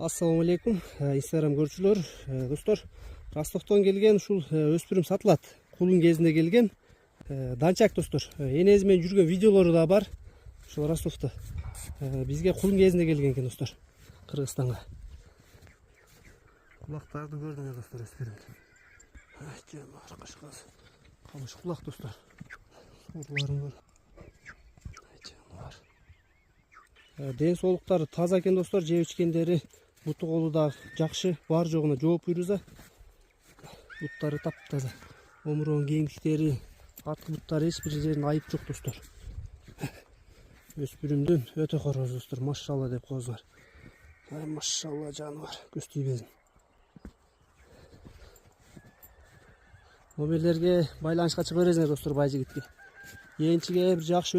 Ассаламу алейкум, инстаграм көрүүчүлөр, достор. Ростоктон келген ушул өспүрүм сатылат. Кулун кезинде келген данчак, достор. Энеси менен жүргөн видеолору да бар. Ушул Ростовто бизге кулун кезинде келген экен, достор. Кыргызстанга. Кулактарды көрдүңөр, достор, өспүрүмдү. Камыш кулак, достор. Сурларын көр. Ден соолуктары таза экен, достор. Жеп ичкендери, буту колу да жакшы, бар жогуна жооп буйруза. Буттары таптаза. Омуронун кеңдиктери, арткы буттары эч бир жеринде айып жок, достор. Өспүрүмдүн өтө короз, достор. Машалла деп коесуңар. Машалла жаныбар, көз тийбесин. Номерлерге байланышка чыга бересиңер, достор, бай жигитке. Энчиге бир жакшы